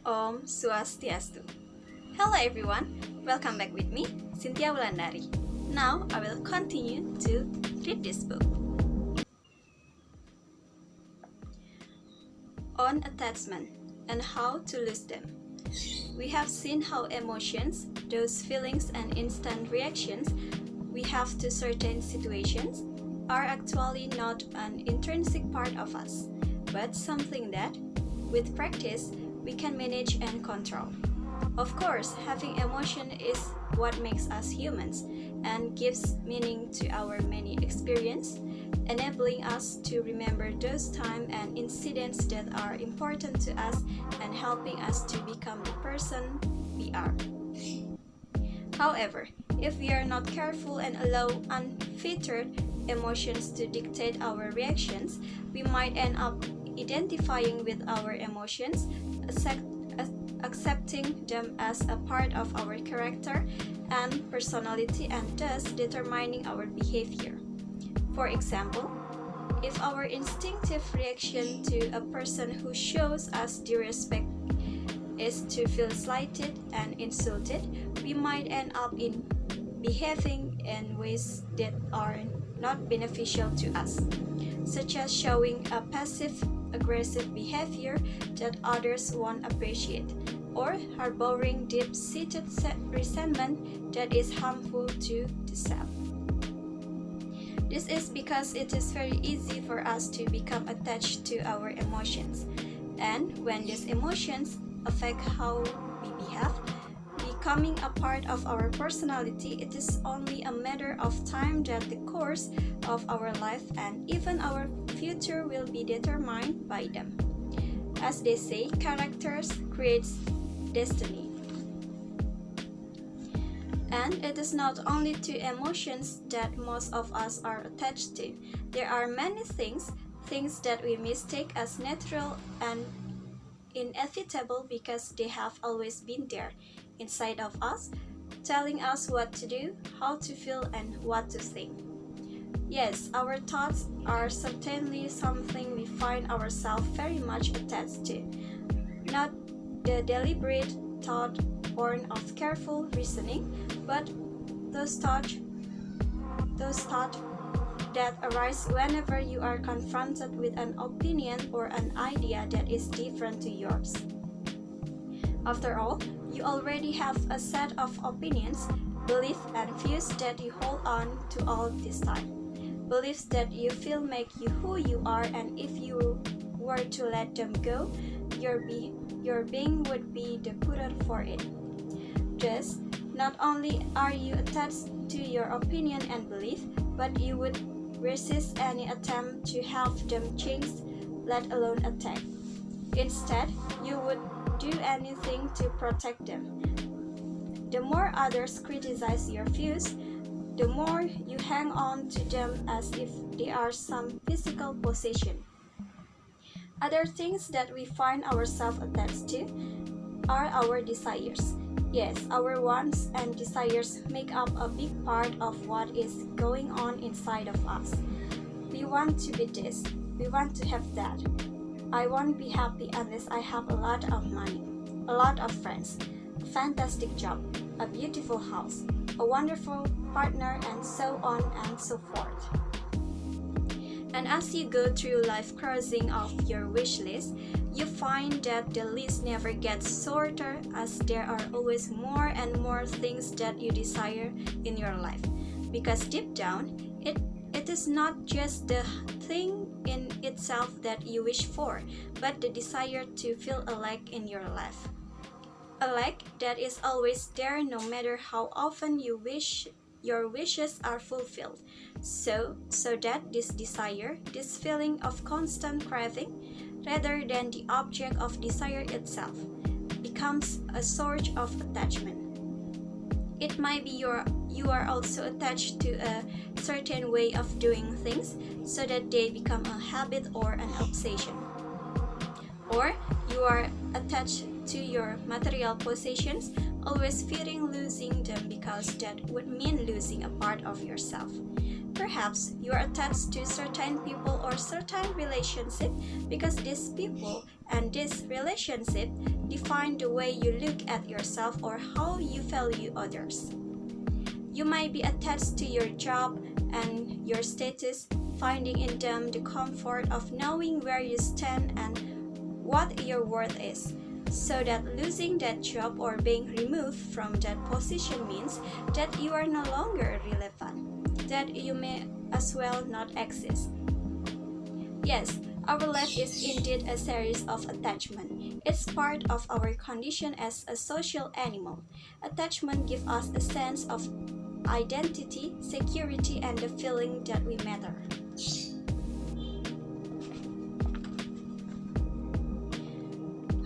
Om Swastiastu. Hello everyone, welcome back with me, Chyntia Wulandari. Now I will continue to read this book. On attachment and how to lose them. We have seen how emotions, those feelings and instant reactions we have to certain situations, are actually not an intrinsic part of us, but something that, with practice, we can manage and control. Of course, having emotion is what makes us humans and gives meaning to our many experiences, enabling us to remember those times and incidents that are important to us and helping us to become the person we are. However, if we are not careful and allow unfiltered emotions to dictate our reactions, we might end up identifying with our emotions, accepting them as a part of our character and personality, and thus determining our behavior. For example, if our instinctive reaction to a person who shows us disrespect is to feel slighted and insulted, we might end up in behaving in ways that are not beneficial to us, such as showing a passive-aggressive behavior that others won't appreciate, or harboring deep-seated resentment that is harmful to the self. This is because it is very easy for us to become attached to our emotions, and when these emotions affect how we behave, becoming a part of our personality, it is only a matter of time that the course of our life and even our future will be determined by them. As they say, characters creates destiny. And it is not only to emotions that most of us are attached to. There are many things that we mistake as natural and inevitable because they have always been there inside of us, telling us what to do, how to feel, and what to think. Yes, our thoughts are certainly something we find ourselves very much attached to. Not the deliberate thought born of careful reasoning, but those thoughts that arise whenever you are confronted with an opinion or an idea that is different to yours. After all, you already have a set of opinions, beliefs, and views that you hold on to all this time. Beliefs that you feel make you who you are, and if you were to let them go, your being would be the poorer for it. Thus, not only are you attached to your opinion and belief, but you would resist any attempt to have them changed, let alone attack. Instead, you would do anything to protect them. The more others criticize your views, the more you hang on to them as if they are some physical possession. Other things that we find ourselves attached to are our desires. Yes, our wants and desires make up a big part of what is going on inside of us. We want to be this, we want to have that. I won't be happy unless I have a lot of money, a lot of friends, a fantastic job, a beautiful house, a wonderful partner, and so on and so forth. And as you go through life crossing off your wish list, you find that the list never gets shorter as there are always more and more things that you desire in your life. Because deep down, it is not just the thing in itself that you wish for, but the desire to feel a lack in your life. A lack that is always there no matter how often you wish your wishes are fulfilled, so that this desire, this feeling of constant craving, rather than the object of desire itself, becomes a source of attachment. It might be you are also attached to a certain way of doing things, so that they become a habit or an obsession. Or you are attached to your material possessions, always fearing losing them because that would mean losing a part of yourself. Perhaps you are attached to certain people or certain relationship because these people and this relationship define the way you look at yourself or how you value others. You might be attached to your job and your status, finding in them the comfort of knowing where you stand and what your worth is, so that losing that job or being removed from that position means that you are no longer relevant, that you may as well not exist. Yes, our life is indeed a series of attachment. It's part of our condition as a social animal. Attachment gives us a sense of identity, security, and the feeling that we matter.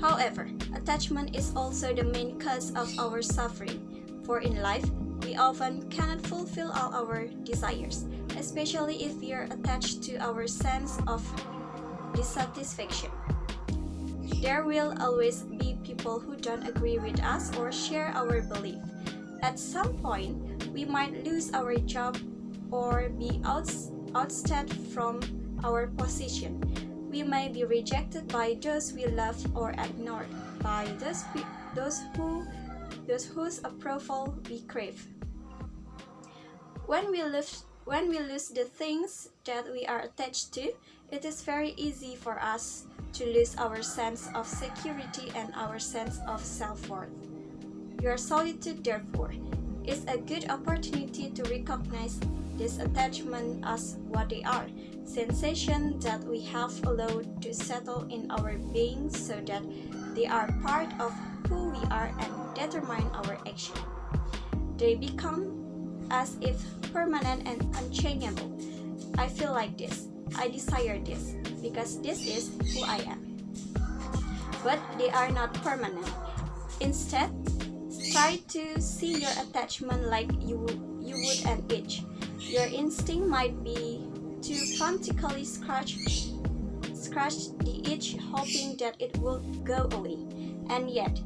However, attachment is also the main cause of our suffering, for in life, we often cannot fulfill all our desires, especially if we are attached to our sense of dissatisfaction. There will always be people who don't agree with us or share our belief. At some point, we might lose our job or be ousted from our position. We may be rejected by those we love or ignored by those whose approval we crave. When we lose the things that we are attached to, it is very easy for us to lose our sense of security and our sense of self-worth. Your solitude, therefore, is a good opportunity to recognize this attachment as what they are, sensations that we have allowed to settle in our being so that they are part of who we are and determine our action. They become as if permanent and unchangeable. I feel like this, I desire this, because this is who I am. But they are not permanent. Instead, try to see your attachment like you would an itch. Your instinct might be to frantically scratch the itch, hoping that it will go away. And yet,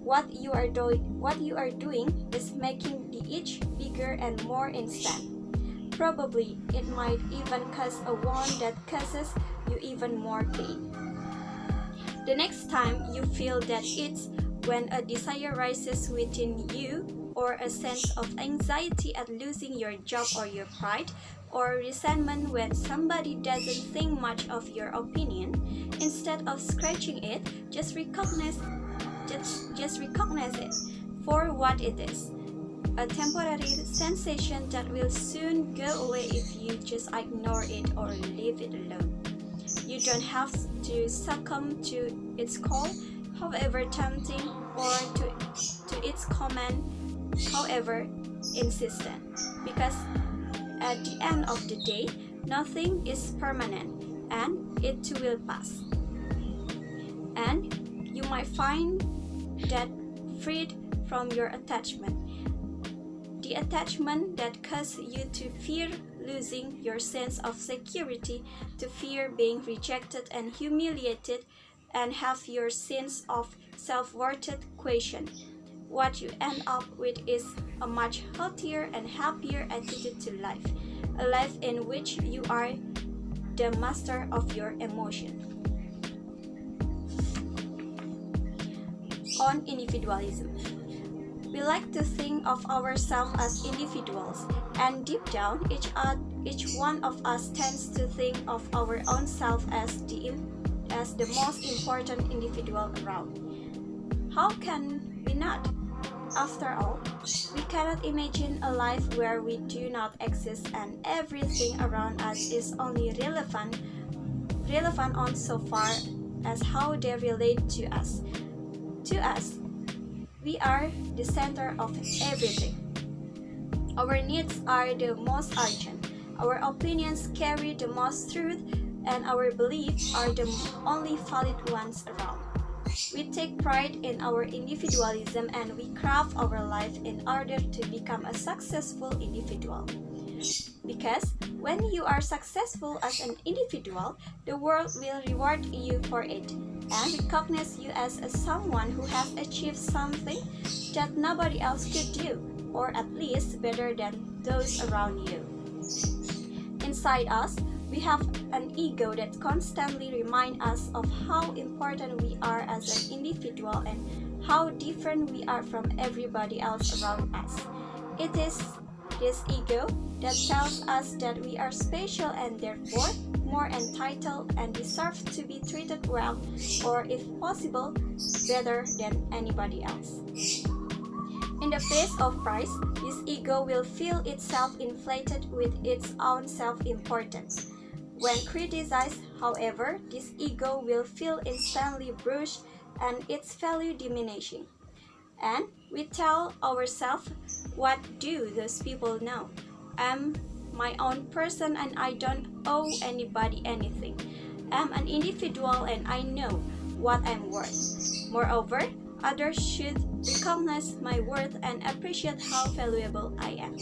what you are doing is making the itch bigger and more instant. Probably, it might even cause a wound that causes you even more pain. The next time you feel that itch, when a desire rises within you, or a sense of anxiety at losing your job or your pride, or resentment when somebody doesn't think much of your opinion, instead of scratching it, just recognize it for what it is. A temporary sensation that will soon go away if you just ignore it or leave it alone. You don't have to succumb to its call, however tempting, or to its command, however insistent, because at the end of the day, nothing is permanent and it too will pass. And you might find that freed from your attachment, the attachment that causes you to fear losing your sense of security, to fear being rejected and humiliated, and have your sense of self-worth questioned. What you end up with is a much healthier and happier attitude to life, a life in which you are the master of your emotion. On individualism. We like to think of ourselves as individuals, and deep down, each one of us tends to think of our own self as the most important individual around. How can we not? After all, we cannot imagine a life where we do not exist and everything around us is only relevant on so far as how they relate to us. To us, we are the center of everything. Our needs are the most urgent, our opinions carry the most truth, and our beliefs are the only valid ones around. We take pride in our individualism and we craft our life in order to become a successful individual. Because when you are successful as an individual, the world will reward you for it and recognize you as someone who has achieved something that nobody else could do, or at least better than those around you. Inside us, We have an ego that constantly reminds us of how important we are as an individual and how different we are from everybody else around us. It is this ego that tells us that we are special and therefore more entitled and deserve to be treated well, or if possible, better than anybody else. In the face of praise, this ego will feel itself inflated with its own self-importance. When criticized, however, this ego will feel instantly bruised and its value diminishing. And we tell ourselves, what do those people know? I'm my own person and I don't owe anybody anything. I'm an individual and I know what I'm worth. Moreover, others should recognize my worth and appreciate how valuable I am.